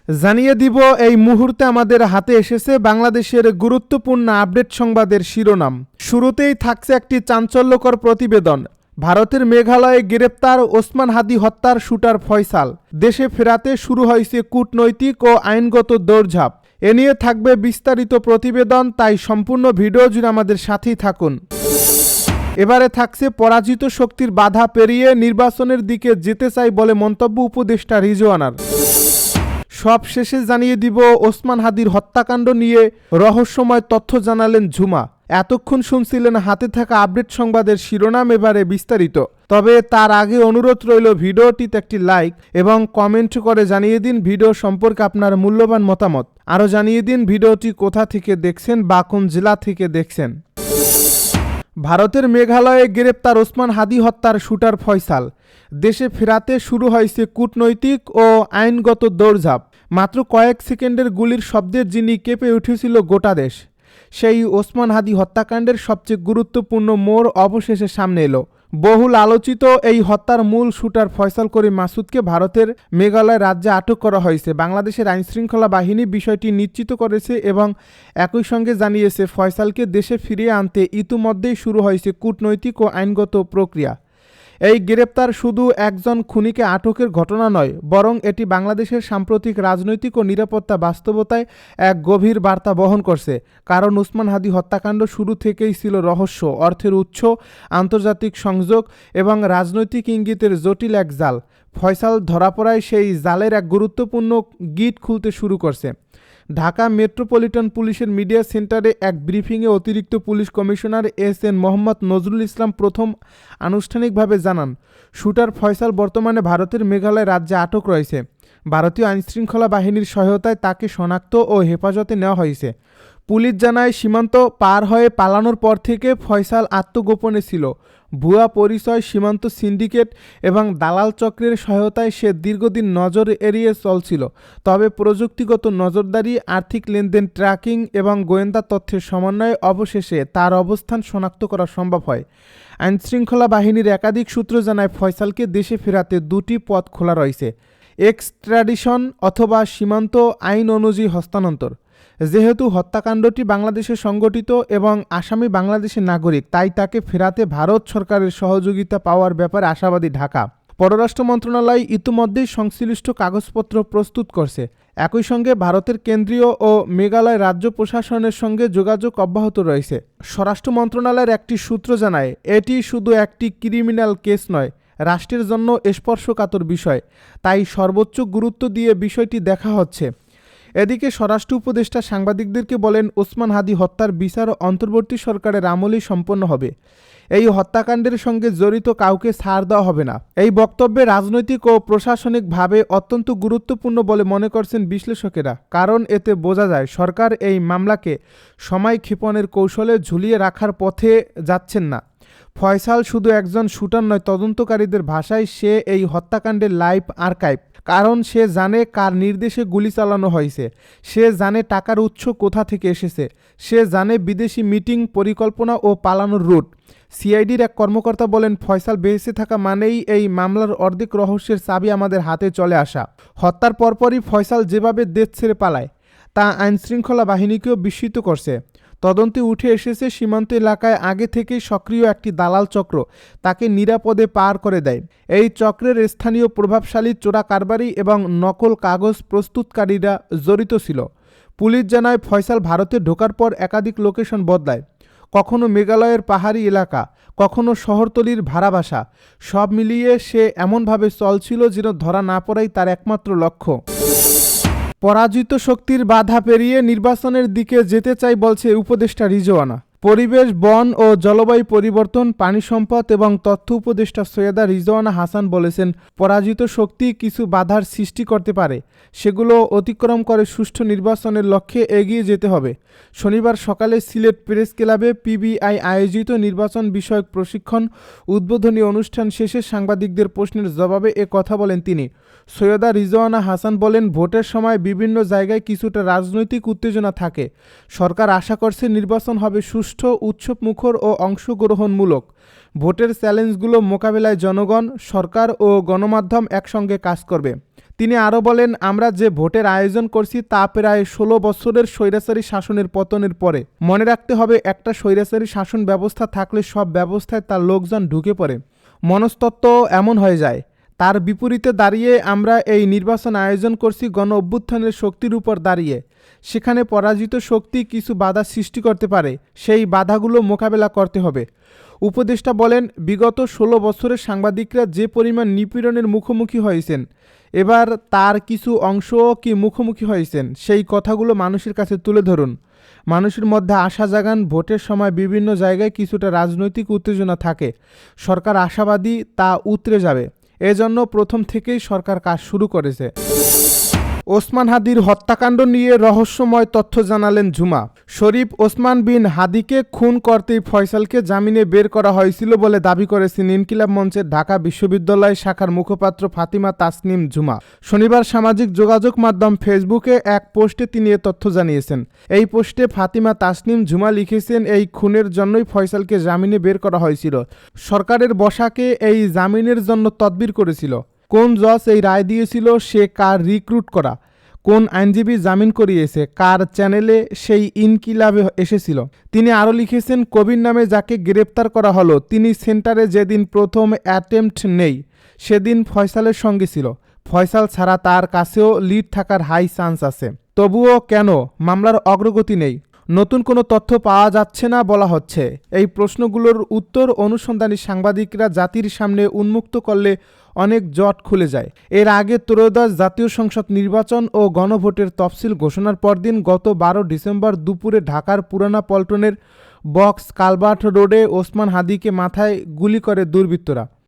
জানিয়ে দিব এই মুহূর্তে আমাদের হাতে এসেছে বাংলাদেশের গুরুত্বপূর্ণ আপডেট সংবাদের শিরোনাম। শুরুতেই থাকছে একটি চাঞ্চল্যকর প্রতিবেদন। ভারতের মেঘালয়ে গ্রেপ্তার ওসমান হাদি হত্যার শুটার ফয়সাল। দেশে ফেরাতে শুরু হয়েছে কূটনৈতিক ও আইনগত দৌড়ঝাঁপ। এ নিয়ে থাকবে বিস্তারিত প্রতিবেদন, তাই সম্পূর্ণ ভিডিও জুড়ে আমাদের সাথেই থাকুন। এবারে থাকছে পরাজিত শক্তির বাধা পেরিয়ে নির্বাচনের দিকে যেতে চাই বলে মন্তব্য উপদেষ্টা রিজওয়ানার। সব শেষে জানিয়ে দিব ওসমান হাদির হত্যাকাণ্ড নিয়ে রহস্যময় তথ্য জানালেন ঝুমা। এতক্ষণ শুনছিলেন হাতে থাকা আপডেট সংবাদের শিরোনাম, এবারে বিস্তারিত। তবে তার আগে অনুরোধ রইল ভিডিওটিতে একটি লাইক এবং কমেন্ট করে জানিয়ে দিন ভিডিও সম্পর্কে আপনার মূল্যবান মতামত। আরও জানিয়ে দিন ভিডিওটি কোথা থেকে দেখছেন বা কোন জেলা থেকে দেখছেন। ভারতের মেঘালয়ে গ্রেপ্তার ওসমান হাদি হত্যার শুটার ফয়সাল। দেশে ফেরাতে শুরু হয়েছে কূটনৈতিক ও আইনগত দৌড়ঝাঁপ। মাত্র কয়েক সেকেন্ডের গুলির শব্দে যিনি কেঁপে উঠেছিল গোটা দেশ, সেই ওসমান হাদি হত্যাকাণ্ডের সবচেয়ে গুরুত্বপূর্ণ মোড় অবশেষে সামনে এলো। বহুল আলোচিত এই হত্যার মূল শুটার ফয়সাল করিম মাসুদকে ভারতের মেঘালয় রাজ্যে আটক করা হয়েছে। বাংলাদেশের আইনশৃঙ্খলা বাহিনী বিষয়টি নিশ্চিত করেছে এবং একই সঙ্গে জানিয়েছে ফয়সালকে দেশে ফিরিয়ে আনতে ইতিমধ্যেই শুরু হয়েছে কূটনৈতিক ও আইনগত প্রক্রিয়া। এই গ্রেপ্তার শুধু একজন খুনিকে আটকের ঘটনা নয়, বরং এটি বাংলাদেশের সাম্প্রতিক রাজনৈতিক ও নিরাপত্তা বাস্তবতায় এক গভীর বার্তা বহন করছে। কারণ ওসমান হাদি হত্যাকাণ্ড শুরু থেকেই ছিল রহস্য, অর্থের উৎস, আন্তর্জাতিক সংযোগ এবং রাজনৈতিক ইঙ্গিতের জটিল এক জাল। ফয়সাল ধরা পড়ায় সেই জালের এক গুরুত্বপূর্ণ গিট খুলতে শুরু করছে। ঢাকা মেট্রোপলিটন পুলিশের মিডিয়া সেন্টারে এক ব্রিফিংয়ে অতিরিক্ত police commissioner S N. Mohammad Nazrul Islam প্রথম আনুষ্ঠানিকভাবে জানান, শুটার ফয়সাল বর্তমানে ভারতের মেঘালয় রাজ্যে আটক রয়েছে। ভারতীয় আইনশৃঙ্খলা বাহিনীর সহায়তায় তাকে শনাক্ত ও হেফাজতে নেওয়া হয়েছে। পুলিশ জানায়, সীমান্ত পার হয়ে পালানোর পর থেকে ফয়সাল আত্মগোপনে ছিল। ভুয়া পরিচয়, সীমান্ত সিন্ডিকেট এবং দালাল চক্রের সহায়তায় সে দীর্ঘদিন নজর এড়িয়ে চলছিল। তবে প্রযুক্তিগত নজরদারি, আর্থিক লেনদেন ট্র্যাকিং এবং গোয়েন্দা তথ্যের সমন্বয়ে অবশেষে তার অবস্থান শনাক্ত করা সম্ভব হয়। আইনশৃঙ্খলা বাহিনীর একাধিক সূত্র জানায়, ফয়সালকে দেশে ফেরাতে দুটি পথ খোলা রয়েছে: এক্সট্রাডিশন অথবা সীমান্ত আইন অনুযায়ী হস্তান্তর। যেহেতু হত্যাকাণ্ডটি বাংলাদেশে সংগঠিত এবং আসামি বাংলাদেশের নাগরিক, তাই তাকে ফেরাতে ভারত সরকারের সহযোগিতা পাওয়ার ব্যাপারে আশাবাদী ঢাকা। পররাষ্ট্র মন্ত্রণালয় ইতিমধ্যেই সংশ্লিষ্ট কাগজপত্র প্রস্তুত করছে। একই সঙ্গে ভারতের কেন্দ্রীয় ও মেঘালয় রাজ্য প্রশাসনের সঙ্গে যোগাযোগ অব্যাহত রয়েছে। স্বরাষ্ট্র মন্ত্রণালয়ের একটি সূত্র জানায়, এটি শুধু একটি ক্রিমিনাল কেস নয়, রাষ্ট্রের জন্য স্পর্শকাতর বিষয়, তাই সর্বোচ্চ গুরুত্ব দিয়ে বিষয়টি দেখা হচ্ছে। এদিকে স্বরাষ্ট্র উপদেষ্টা সাংবাদিকদেরকে বলেন, ওসমান হাদি হত্যার বিচার অন্তর্বর্তী সরকারের আমলেই সম্পন্ন হবে। এই হত্যাকাণ্ডের সঙ্গে জড়িত কাউকে ছাড় দেওয়া হবে না। এই বক্তব্যে রাজনৈতিক ও প্রশাসনিকভাবে অত্যন্ত গুরুত্বপূর্ণ বলে মনে করছেন বিশ্লেষকেরা। কারণ এতে বোঝা যায় সরকার এই মামলাকে সময় ক্ষেপণের কৌশলে ঝুলিয়ে রাখার পথে যাচ্ছেন না। ফয়সাল শুধু একজন শুটার নয়, তদন্তকারীদের ভাষায় সে এই হত্যাকাণ্ডের লাইভ আর্কাইভ। কারণ সে জানে কার নির্দেশে গুলি চালানো হয়েছে, সে জানে টাকার উৎস কোথা থেকে এসেছে, সে জানে বিদেশি মিটিং, পরিকল্পনা ও পালানোর রুট। সিআইডির এক কর্মকর্তা বলেন, ফয়সাল বেঁচে থাকা মানেই এই মামলার অর্ধেক রহস্যের চাবি আমাদের হাতে চলে আসা। হত্যার পরপরই ফয়সাল যেভাবে দেশ ছেড়ে পালায়, তা আইনশৃঙ্খলা বাহিনীকেও বিস্মিত করছে। তদন্তে উঠে এসেছে, সীমান্ত এলাকায় আগে থেকেই সক্রিয় একটি দালাল চক্র তাকে নিরাপদে পার করে দেয়। এই চক্রের স্থানীয় প্রভাবশালী চোরা কারবারি এবং নকল কাগজ প্রস্তুতকারীরা জড়িত ছিল। পুলিশ জানায়, ফয়সাল ভারতে ঢোকার পর একাধিক লোকেশন বদলায়। কখনো মেঘালয়ের পাহাড়ি এলাকা, কখনো শহরতলির ভাড়া বাসা। সব মিলিয়ে সে এমনভাবে চলছিল যেন ধরা না পড়াই তার একমাত্র লক্ষ্য। পরাজিত শক্তির বাধা পেরিয়ে নির্বাচনের দিকে যেতে চাই বলছে উপদেষ্টা রিজওয়ানা। পরিবেশ, বন ও জলবায়ু পরিবর্তন, পানি সম্পদ এবং তথ্য উপদেষ্টা সৈয়দা রিজওয়ানা হাসান বলেছেন, পরাজিত শক্তি কিছু বাধার সৃষ্টি করতে পারে, সেগুলো অতিক্রম করে সুষ্ঠু নির্বাচনের লক্ষ্যে এগিয়ে যেতে হবে। শনিবার সকালে সিলেট প্রেস ক্লাবে পিবিআই আয়োজিত নির্বাচন বিষয়ক প্রশিক্ষণ উদ্বোধনী অনুষ্ঠান শেষে সাংবাদিকদের প্রশ্নের জবাবে এ কথা বলেন তিনি। সৈয়দা রিজওয়ানা হাসান বলেন, ভোটের সময় বিভিন্ন জায়গায় কিছুটা রাজনৈতিক উত্তেজনা থাকে। সরকার আশা করছে নির্বাচন হবে সুষ্ঠু, উৎসবমুখর ও অংশগ্রহণমূলক। ভোটের চ্যালেঞ্জগুলো মোকাবেলায় জনগণ, সরকার ও গণমাধ্যম একসঙ্গে কাজ করবে। তিনি আরও বলেন, আমরা যে ভোটের আয়োজন করছি তা প্রায় ১৬ বছরের স্বৈরাচারী শাসনের পতনের পরে। মনে রাখতে হবে, একটা স্বৈরাচারী শাসন ব্যবস্থা থাকলে সব ব্যবস্থায় তার লোকজন ঢুকে পড়ে, মনস্তত্ত্ব এমন হয়ে যায়। তার বিপরীতে দাঁড়িয়ে আমরা এই নির্বাচন আয়োজন করছি গণ অভ্যুত্থানের শক্তির উপর দাঁড়িয়ে। সেখানে পরাজিত শক্তি কিছু বাধা সৃষ্টি করতে পারে, সেই বাধাগুলো মোকাবেলা করতে হবে। উপদেষ্টা বলেন, বিগত ১৬ বছরের সাংবাদিকরা যে পরিমাণ নিপীড়নের মুখোমুখি হয়েছেন, এবার তার কিছু অংশও কি মুখোমুখি হয়েছেন, সেই কথাগুলো মানুষের কাছে তুলে ধরুন। মানুষের মধ্যে আশা জাগান। ভোটের সময় বিভিন্ন জায়গায় কিছুটা রাজনৈতিক উত্তেজনা থাকে, সরকার আশাবাদী তা উতরে যাবে, এজন্য প্রথম থেকেই সরকার কাজ শুরু করেছে। ওসমান হাদির হত্যাকাণ্ড নিয়ে রহস্যময় তথ্য জানালেন ঝুমা। শরীফ ওসমান বিন হাদিকে খুন করতেই ফয়সালকে জামিনে বের করা হয়েছিল বলে দাবি করেছেন ইনকিলাব মঞ্চের ঢাকা বিশ্ববিদ্যালয় শাখার মুখপাত্র ফাতিমা তাসনিম ঝুমা। শনিবার সামাজিক যোগাযোগ মাধ্যম ফেসবুকে এক পোস্টে তিনি এ তথ্য জানিয়েছেন। এই পোস্টে ফাতিমা তাসনিম ঝুমা লিখেছেন, এই খুনের জন্যই ফয়সালকে জামিনে বের করা হয়েছিল। সরকারের বসাকে এই জামিনের জন্য তদবির করেছিল। কোন জজ এই রায় দিয়েছিল, সে কার রিক্রুট করা, কোন আইনজীবী জামিন করিয়েছে, কার চ্যানেলে সেই ইনকিলাবে এসেছিল। তিনি আরও লিখেছেন, কবির নামে যাকে গ্রেপ্তার করা হলো তিনি সেন্টারে যেদিন প্রথম অ্যাটেম্পট নেই সেদিন ফয়সালের সঙ্গে ছিল। ফয়সাল ছাড়া তার কাছেও লিড থাকার হাই চান্স আছে। তবুও কেন মামলার অগ্রগতি নেই? নতুন কোনো তথ্য পাওয়া যাচ্ছে না বলা হচ্ছে। এই প্রশ্নগুলোর উত্তর অনুসন্ধানী সাংবাদিকরা জাতির সামনে উন্মুক্ত করলে অনেক জট খুলে যায়। এর আগে ত্রয়োদশ জাতীয় সংসদ নির্বাচন ও গণভোটের তফসিল ঘোষণার পরদিন গত ১২ ডিসেম্বর দুপুরে ঢাকার পুরানা পল্টনের বক্স কালভার্ট রোডে ওসমান হাদিকে মাথায় গুলি করে দুর্বৃত্তরা।